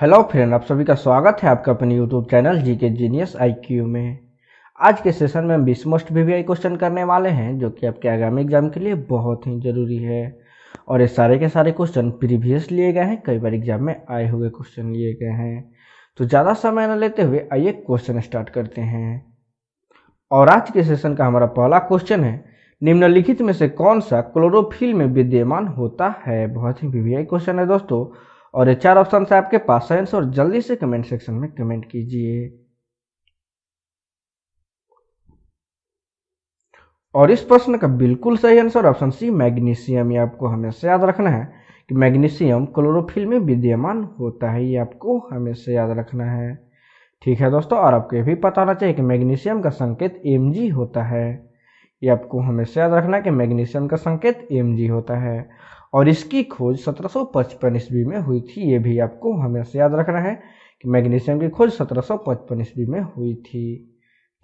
Hello friend, आप सभी का स्वागत है आपका अपने YouTube channel GK genius IQ में। आज के सेशन में हम 20 मोस्ट वीवीआई क्वेश्चन करने वाले हैं जो कि आपके आगामी एग्जाम के लिए बहुत ही ज़रूरी है। और ये सारे के सारे क्वेश्चन प्रीवियस लिए गए हैं, कई बार एग्जाम में आए हुए क्वेश्चन लिए गए हैं। तो ज़्यादा समय न लेते हुए आइए क्वेश्चन स्टार्ट करते हैं। और आज के सेशन का हमारा पहला क्वेश्चन है, निम्नलिखित में से कौन सा क्लोरोफिल में विद्यमान होता है। बहुत ही वीवीआई क्वेश्चन है दोस्तों, और ये 4 ऑप्शन है आपके पास आंसर, और जल्दी से कमेंट सेक्शन में कमेंट कीजिए। और इस प्रश्न का बिल्कुल सही आंसर ऑप्शन सी मैग्नीशियम। ये आपको हमेशा याद रखना है कि मैग्नीशियम क्लोरोफिल में विद्यमान होता है, ये आपको हमेशा याद रखना है। ठीक है दोस्तों, और आपको ये भी पता होना चाहिए कि मैग्नीशियम का संकेत Mg होता है। ये आपको हमेशा याद रखना है कि मैग्नीशियम का संकेत Mg होता है, और इसकी खोज 1755 ईस्वी में हुई थी। ये भी आपको हमेशा याद रखना है कि मैग्नीशियम की खोज 1755 ईस्वी में हुई थी।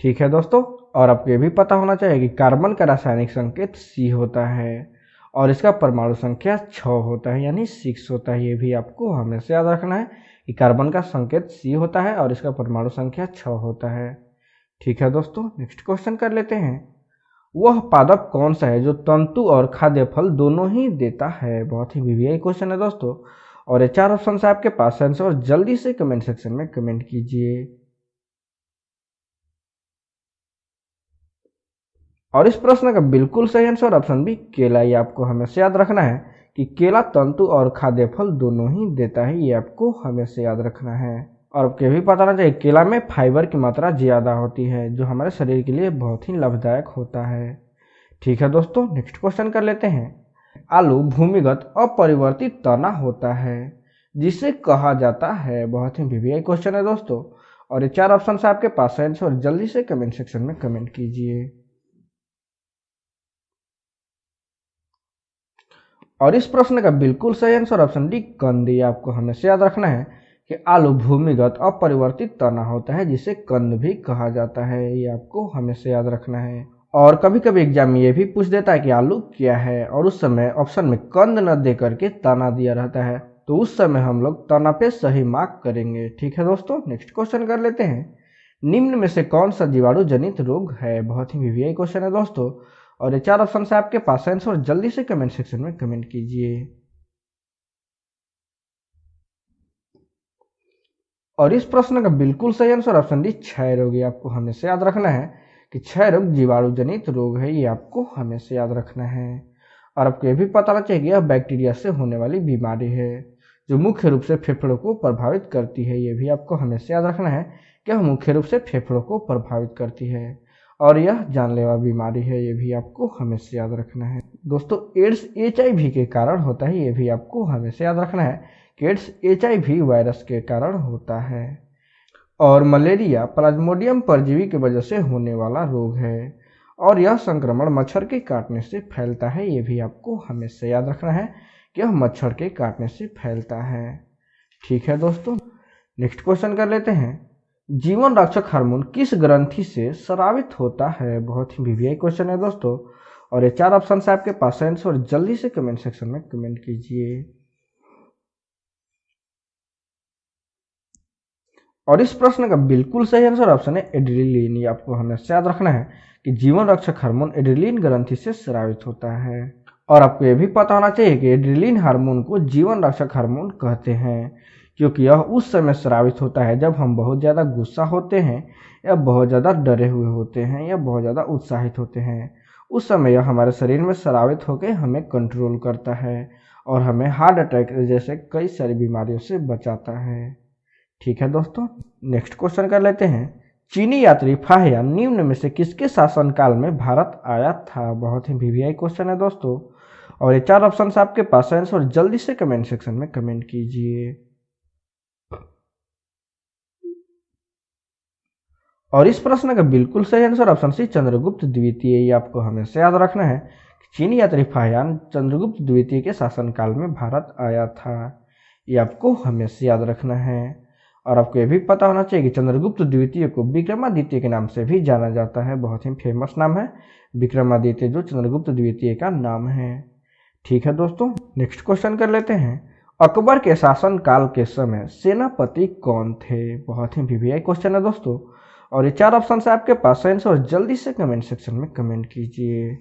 ठीक है दोस्तों, और आपको ये भी पता होना चाहिए कि कार्बन का रासायनिक संकेत C होता है, और इसका परमाणु संख्या 6 होता है, यानी 6 होता है। ये भी आपको हमेशा याद रखना है कि कार्बन का संकेत C होता है और इसका परमाणु संख्या 6 होता है। ठीक है दोस्तों, नेक्स्ट क्वेश्चन कर लेते हैं। वह पादप कौन सा है जो तंतु और खाद्य फल दोनों ही देता है। बहुत ही वीवीआई क्वेश्चन है दोस्तों, और ये 4 ऑप्शन है आपके पास आंसर, और जल्दी से कमेंट सेक्शन में कमेंट कीजिए। और इस प्रश्न का बिल्कुल सही आंसर ऑप्शन बी केला। ये आपको हमेशा याद रखना है कि केला तंतु और खाद्य फल दोनों ही देता है, ये आपको हमेशा याद रखना है। और आपको ये भी पता होना चाहिए केला में फाइबर की मात्रा ज़्यादा होती है, जो हमारे शरीर के लिए बहुत ही लाभदायक होता है। ठीक है दोस्तों, नेक्स्ट क्वेश्चन कर लेते हैं। आलू भूमिगत अपरिवर्तित तना होता है जिसे कहा जाता है। बहुत ही वीवीआई क्वेश्चन है दोस्तों, और ये 4 ऑप्शन है आपके पास आंसर, और जल्दी से कमेंट सेक्शन में कमेंट कीजिए। और इस प्रश्न का बिल्कुल सही आंसर ऑप्शन डी कंद। ये आपको हमेशा याद रखना है कि आलू भूमिगत अपरिवर्तित तना होता है जिसे कंद भी कहा जाता है। ये आपको हमेशा याद रखना है। और कभी कभी एग्जाम में ये भी पूछ देता है कि आलू क्या है, और उस समय ऑप्शन में कंद न दे करके तना दिया रहता है, तो उस समय हम लोग तना पे सही मार्क करेंगे। ठीक है दोस्तों, नेक्स्ट क्वेश्चन कर लेते हैं। निम्न में से कौन सा जीवाणु जनित रोग है। बहुत ही वीवीआई क्वेश्चन है दोस्तों, और ये 4 ऑप्शन है आपके पास आंसर, और जल्दी से कमेंट सेक्शन में कमेंट कीजिए। और इस प्रश्न का बिल्कुल सही आंसर ऑप्शन डी क्षय रोग। ये आपको हमेशा याद रखना है कि क्षय रोग जीवाणु जनित रोग है, ये आपको हमेशा याद रखना है। और आपको ये भी पता होना चाहिए कि यह बैक्टीरिया से होने वाली बीमारी है जो मुख्य रूप से फेफड़ों को प्रभावित करती है। ये भी आपको हमेशा याद रखना है कि यह मुख्य रूप से फेफड़ों को प्रभावित करती है, और यह जानलेवा बीमारी है। ये भी आपको हमेशा याद रखना है। दोस्तों, एड्स HIV के कारण होता है, ये भी आपको हमेशा याद रखना है कि एड्स HIV वायरस के कारण होता है। और मलेरिया प्लाज्मोडियम परजीवी की वजह से होने वाला रोग है, और यह संक्रमण मच्छर के काटने से फैलता है। ये भी आपको हमेशा याद रखना है कि यह मच्छर के काटने से फैलता है। ठीक है दोस्तों, नेक्स्ट क्वेश्चन कर लेते हैं। जीवन रक्षक हार्मोन किस ग्रंथि से स्रावित होता है। बहुत ही वीवीआई क्वेश्चन है दोस्तों, और ये 4 ऑप्शन है आपके पास आंसर, और जल्दी से कमेंट सेक्शन में कमेंट कीजिए। और इस प्रश्न का बिल्कुल सही आंसर ऑप्शन है एड्रेलिन। ये आपको हमेशा याद रखना है कि जीवन रक्षक हार्मोन एड्रेलिन ग्रंथि से स्रावित होता है। और आपको ये भी पता होना चाहिए कि एड्रेलिन हार्मोन को जीवन रक्षक हार्मोन कहते हैं, क्योंकि यह उस समय स्रावित होता है जब हम बहुत ज़्यादा गुस्सा होते हैं, या बहुत ज़्यादा डरे हुए होते हैं, या बहुत ज़्यादा उत्साहित होते हैं। उस समय यह हमारे शरीर में स्रावित होकर हमें कंट्रोल करता है, और हमें हार्ट अटैक जैसे कई सारी बीमारियों से बचाता है। ठीक है दोस्तों, नेक्स्ट क्वेश्चन कर लेते हैं। चीनी यात्री फाहियान निम्न में से किसके शासनकाल में भारत आया था। बहुत ही वीवीआई क्वेश्चन है दोस्तों, और ये 4 ऑप्शन आपके पास आंसर, और जल्दी से कमेंट सेक्शन में कमेंट कीजिए। और इस प्रश्न का बिल्कुल सही आंसर ऑप्शन सी चंद्रगुप्त द्वितीय। ये आपको हमेशा याद रखना है कि चीनी यात्री फाहियान चंद्रगुप्त द्वितीय के शासनकाल में भारत आया था। ये आपको हमेशा याद रखना है। और आपको ये भी पता होना चाहिए कि चंद्रगुप्त द्वितीय को विक्रमादित्य के नाम से भी जाना जाता है। बहुत ही फेमस नाम है विक्रमादित्य, जो चंद्रगुप्त द्वितीय का नाम है। ठीक है दोस्तों, नेक्स्ट क्वेश्चन कर लेते हैं। अकबर के शासनकाल के समय सेनापति कौन थे? बहुत ही वीवीआई क्वेश्चन है दोस्तों, और ये 4 ऑप्शन है आपके पास आंसर, और जल्दी से कमेंट सेक्शन में कमेंट कीजिए।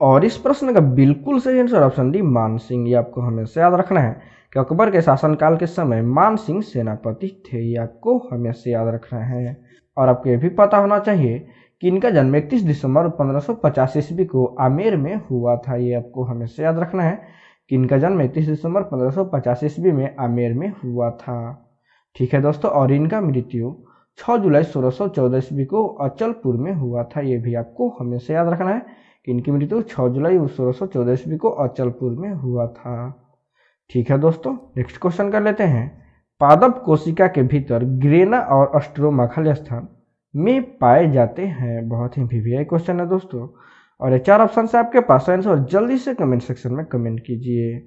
और इस प्रश्न का बिल्कुल सही आंसर ऑप्शन डी मान सिंह। ये आपको हमेशा याद रखना है कि अकबर के शासनकाल के समय मान सिंह सेनापति थे। ये आपको हमेशा याद रखना है। और आपको ये भी पता होना चाहिए कि इनका जन्म 31 दिसंबर 1550 ईस्वी को आमेर में हुआ था। ये आपको हमेशा याद रखना है कि इनका जन्म 31 दिसंबर 1550 ईस्वी में आमेर में हुआ था। ठीक है दोस्तों, और इनका मृत्यु 6 जुलाई 1614 ईस्वी को अचलपुर में हुआ था। ये भी आपको हमेशा याद रखना है कि इनकी मृत्यु 6 जुलाई 1614 ईस्वी को अचलपुर में हुआ था। ठीक है दोस्तों, नेक्स्ट क्वेश्चन कर लेते हैं। पादप कोशिका के भीतर ग्रेना और स्ट्रोमा खाली स्थान में पाए जाते हैं। बहुत ही वीवीआई क्वेश्चन है दोस्तों, और ये 4 ऑप्शन से आपके पास आंसर, और जल्दी से कमेंट सेक्शन में कमेंट कीजिए।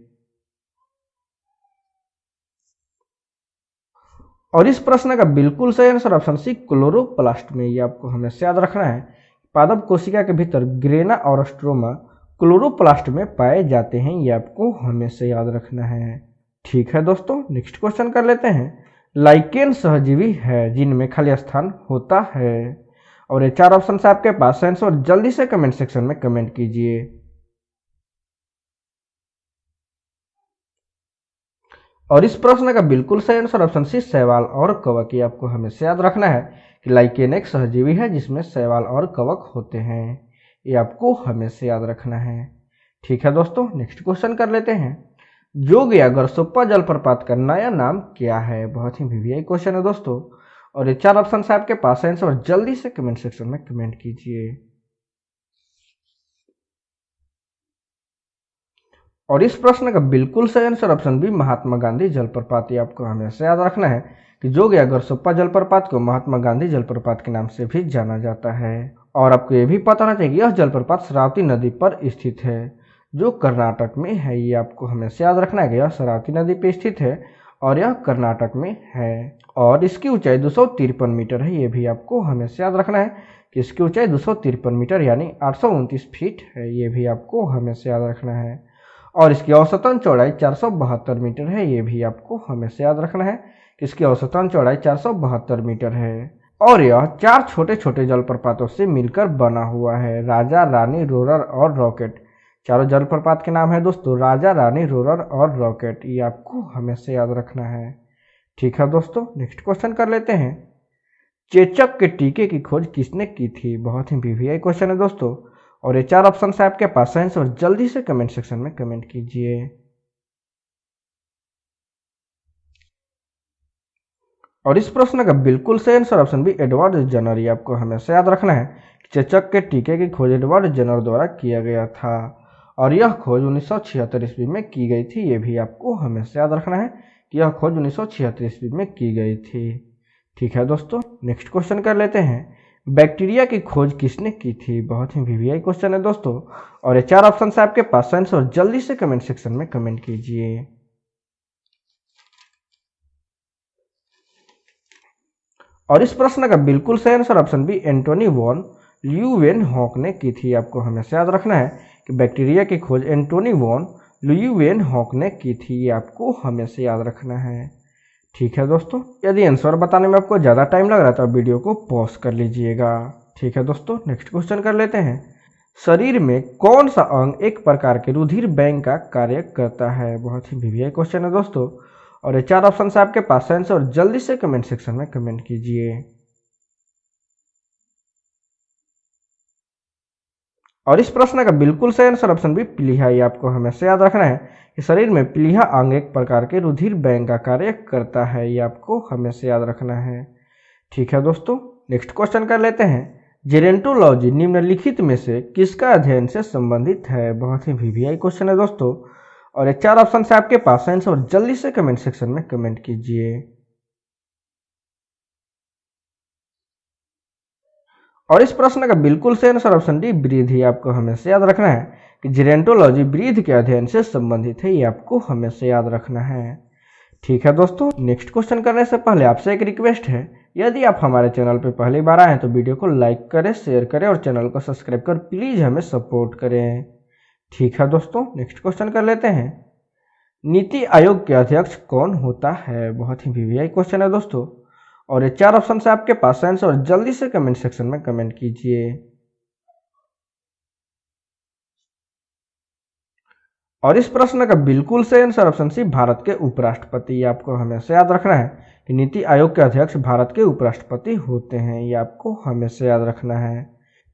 और इस प्रश्न का बिल्कुल सही आंसर ऑप्शन सी क्लोरोप्लास्ट में। ये आपको हमेशा याद रखना है। पादप कोशिका के भीतर ग्रेना और स्ट्रोमा क्लोरोप्लास्ट में पाए जाते हैं। ये आपको हमेशा याद रखना है। ठीक है दोस्तों, नेक्स्ट क्वेश्चन कर लेते हैं। लाइकेन सहजीवी है जिनमें खाली स्थान होता है। और ये 4 ऑप्शन से आपके पास आंसर, और जल्दी से कमेंट सेक्शन में कमेंट कीजिए। और इस प्रश्न का बिल्कुल सही आंसर ऑप्शन सी शैवाल और कवक। ये आपको हमेशा याद रखना है कि लाइकेन एक सहजीवी है जिसमें शैवाल और कवक होते हैं। ये आपको हमेशा याद रखना है। ठीक है दोस्तों, नेक्स्ट क्वेश्चन कर लेते हैं। जोग या गरसोप्पा जलप्रपात का नया नाम क्या है? बहुत ही वीवीआई क्वेश्चन है दोस्तों, और ये 4 ऑप्शन है आपके पास आंसर, और जल्दी से कमेंट सेक्शन में कमेंट कीजिए। और इस प्रश्न का बिल्कुल सही answer option B Mahatma Gandhi जलप्रपात। ये आपको हमेशा याद रखना है कि जोग या गरसोप्पा जलप्रपात को महात्मा गांधी जलप्रपात के नाम से भी जाना जाता है। और आपको ये भी पता होना चाहिए कि यह जलप्रपात शरावती नदी पर स्थित है जो कर्नाटक में है। ये आपको हमेशा याद रखना है कि यह शरावती नदी पर स्थित है और यह कर्नाटक में है। और इसकी ऊंचाई 253 मीटर है। ये भी आपको हमेशा याद रखना है कि इसकी ऊंचाई 253 मीटर यानी 829 फीट है। ये भी आपको हमेशा याद रखना है। और इसकी औसतन चौड़ाई 472 मीटर है। ये भी आपको हमेशा याद रखना है कि इसकी औसतन चौड़ाई 472 मीटर है। और यह 4 छोटे छोटे जलप्रपातों से मिलकर बना हुआ है। राजा, रानी, रोरर और रॉकेट, चारों जलप्रपात के नाम है दोस्तों, राजा, रानी, रोरर और रॉकेट। ये आपको हमेशा याद रखना है। ठीक है दोस्तों, नेक्स्ट क्वेश्चन कर लेते हैं। चेचक के टीके की खोज किसने की थी? बहुत ही वीवीआई क्वेश्चन है दोस्तों, और ये 4 ऑप्शन है आपके पास आंसर, और जल्दी से कमेंट सेक्शन में कमेंट कीजिए। और इस प्रश्न का बिल्कुल सही आंसर ऑप्शन बी एडवर्ड जनर। ये आपको हमेशा याद रखना है कि चेचक के टीके की खोज एडवर्ड जनर द्वारा किया गया था, और यह खोज 1976 ईस्वी में की गई थी। ये भी आपको हमेशा याद रखना है कि यह खोज 1976 ईस्वी में की गई थी। ठीक है दोस्तों, नेक्स्ट क्वेश्चन कर लेते हैं। बैक्टीरिया की खोज किसने की थी? बहुत ही वीवीआई क्वेश्चन है दोस्तों, और ये 4 ऑप्शन है आपके पास आंसर, और जल्दी से कमेंट सेक्शन में कमेंट कीजिए। और इस प्रश्न का बिल्कुल सही answer option B Antonie van Leeuwenhoek ने की थी। आपको हमेशा याद रखना है कि बैक्टीरिया की खोज एंटोनी वॉन ल्यूवेनहॉक ने की थी। ये आपको हमेशा याद रखना है। ठीक है दोस्तों, यदि आंसर बताने में आपको ज़्यादा टाइम लग रहा है तो वीडियो को पॉज कर लीजिएगा। ठीक है दोस्तों, नेक्स्ट क्वेश्चन कर लेते हैं। शरीर में कौन सा अंग एक प्रकार के रुधिर बैंक का कार्य करता है? बहुत ही वीवीआई क्वेश्चन है दोस्तों, और ये 4 ऑप्शन है आपके पास आंसर, और जल्दी से कमेंट सेक्शन में कमेंट कीजिए। और इस प्रश्न का बिल्कुल सही आंसर ऑप्शन बी प्लीहा। ये आपको हमेशा याद रखना है कि शरीर में प्लीहा अंग एक प्रकार के रुधिर बैंक का कार्य करता है। ये आपको हमेशा याद रखना है। ठीक है दोस्तों, नेक्स्ट क्वेश्चन कर लेते हैं। जेरेंटोलॉजी निम्नलिखित में से किसका अध्ययन से संबंधित है? बहुत ही वीवीआई क्वेश्चन है दोस्तों, और ये 4 ऑप्शन है आपके पास आंसर, और जल्दी से कमेंट सेक्शन में कमेंट कीजिए। और इस प्रश्न का बिल्कुल सही आंसर ऑप्शन डी ब्रीथ। ही आपको हमेशा याद रखना है कि जेरेंटोलॉजी ब्रीथ के अध्ययन से संबंधित है। ये आपको हमेशा याद रखना है। ठीक है दोस्तों, नेक्स्ट क्वेश्चन करने से पहले आपसे एक रिक्वेस्ट है, यदि आप हमारे चैनल पर पहली बार आए हैं तो वीडियो को लाइक करें, शेयर करें और चैनल को सब्सक्राइब कर प्लीज़ हमें सपोर्ट करें। ठीक है दोस्तों, नेक्स्ट क्वेश्चन कर लेते हैं। नीति आयोग के अध्यक्ष कौन होता है? बहुत ही वीवीआई क्वेश्चन है दोस्तों, और ये 4 ऑप्शन है आपके पास आंसर, और जल्दी से कमेंट सेक्शन में कमेंट कीजिए। और इस प्रश्न का बिल्कुल सही आंसर ऑप्शन सी, भारत के उपराष्ट्रपति। आपको हमेशा याद रखना है कि नीति आयोग के अध्यक्ष भारत के उपराष्ट्रपति होते हैं, ये आपको हमेशा याद रखना है।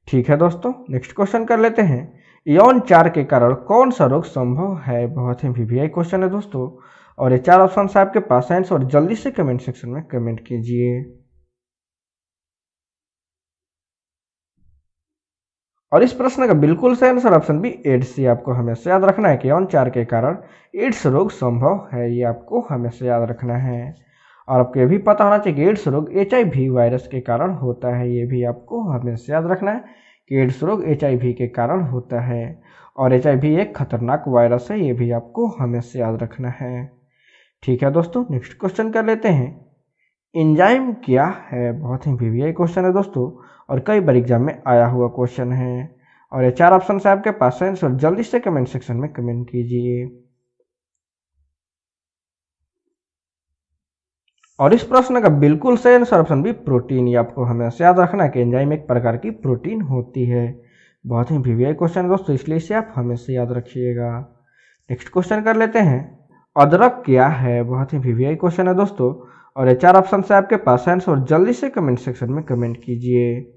ठीक है दोस्तों, नेक्स्ट क्वेश्चन कर लेते हैं। यौनचार के कारण कौन सा रोग संभव है? बहुत ही वीवीआई क्वेश्चन है दोस्तों, और ये 4 ऑप्शन है आपके पास आंसर, और जल्दी से कमेंट सेक्शन में कमेंट कीजिए। और इस प्रश्न का बिल्कुल सही आंसर ऑप्शन बी, एड्स। ये आपको हमेशा याद रखना है कि यौनचार के कारण एड्स रोग संभव है, ये आपको हमेशा याद रखना है। और आपको ये भी पता होना चाहिए कि एड्स रोग HIV वायरस के कारण होता है, ये भी आपको हमेशा याद रखना है कि एड्स रोग HIV के कारण होता है, और HIV एक खतरनाक वायरस है, ये भी आपको हमेशा याद रखना है। ठीक है दोस्तों, नेक्स्ट क्वेश्चन कर लेते हैं। एंजाइम क्या है? बहुत ही वीवीआई क्वेश्चन है दोस्तों, और कई बार एग्जाम में आया हुआ क्वेश्चन है, और ये 4 ऑप्शन है आपके पास आंसर, जल्दी से कमेंट सेक्शन में कमेंट कीजिए। और इस प्रश्न का बिल्कुल सही आंसर ऑप्शन भी, प्रोटीन। ये आपको हमेशा याद रखना है कि एंजाइम एक प्रकार की प्रोटीन होती है। बहुत ही वीवीआई क्वेश्चन है दोस्तों, इसलिए इसे आप हमेशा याद रखिएगा। नेक्स्ट क्वेश्चन कर लेते हैं। अदरक क्या है? बहुत ही वीवीआई क्वेश्चन है दोस्तों, और ये 4 ऑप्शन है आपके पास आंसर, और जल्दी से कमेंट सेक्शन में कमेंट कीजिए।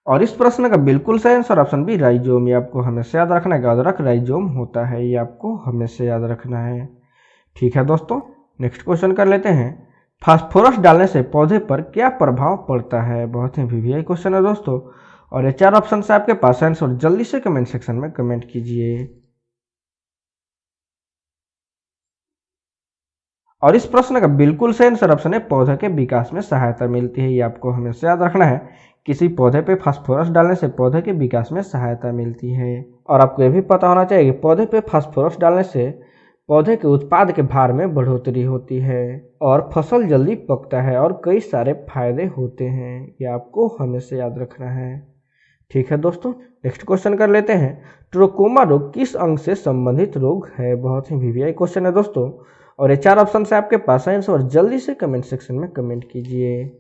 और इस प्रश्न का बिल्कुल सही आंसर ऑप्शन बी, राइजोम। ये आपको हमेशा याद रखना है कि अदरक राइजोम होता है, ये आपको हमेशा याद रखना है। ठीक है दोस्तों, नेक्स्ट क्वेश्चन कर लेते हैं। फास्फोरस डालने से पौधे पर क्या प्रभाव पड़ता है? बहुत ही वीवीआई क्वेश्चन है दोस्तों, और ये 4 ऑप्शन है आपके पास आंसर, और जल्दी से कमेंट सेक्शन में कमेंट कीजिए। और इस प्रश्न का बिल्कुल सही आंसर ऑप्शन है, पौधे के विकास में सहायता मिलती है। ये आपको हमेशा याद रखना है, किसी पौधे पे फास्फोरस डालने से पौधे के विकास में सहायता मिलती है। और आपको ये भी पता होना चाहिए कि पौधे पे फास्फोरस डालने से पौधे के उत्पाद के भार में बढ़ोतरी होती है, और फसल जल्दी पकता है, और कई सारे फायदे होते हैं, ये आपको हमेशा याद रखना है। ठीक है दोस्तों, नेक्स्ट क्वेश्चन कर लेते हैं। ट्रोकोमा रोग किस अंग से संबंधित रोग है? बहुत ही वीवीआई क्वेश्चन है दोस्तों, और ये 4 ऑप्शन है आपके पास आंसर, और जल्दी से कमेंट सेक्शन में कमेंट कीजिए।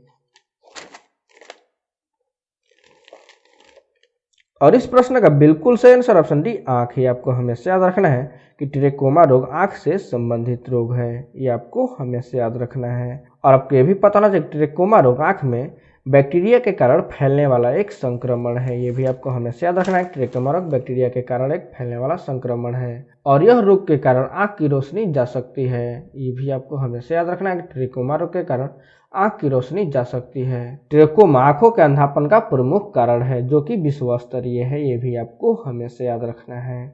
और इस प्रश्न का बिल्कुल सही आंसर ऑप्शन डी, आंख। ही आपको हमेशा याद रखना है कि ट्रेकोमा रोग आंख से संबंधित रोग है, ये आपको हमेशा याद रखना है। और आपको ये भी पता होना चाहिए ट्रेकोमा रोग आंख में बैक्टीरिया के कारण फैलने वाला एक संक्रमण है, ये भी आपको हमेशा याद रखना है। ट्रेकोमा रोग बैक्टीरिया के कारण एक फैलने वाला संक्रमण है, और यह रोग के कारण आंख की रोशनी जा सकती है, ये भी आपको हमेशा याद रखना है कि ट्रेकोमा रोग के कारण आंख की रोशनी जा सकती है। ट्रेकोमा आंखों के अंधापन का प्रमुख कारण है, जो कि विश्व स्तरीय है, ये भी आपको हमेशा याद रखना है।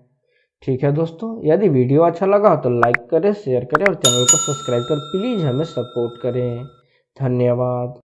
ठीक है दोस्तों, यदि वीडियो अच्छा लगा हो तो लाइक करें, शेयर करें, और चैनल को सब्सक्राइब कर प्लीज़ हमें सपोर्ट करें। धन्यवाद।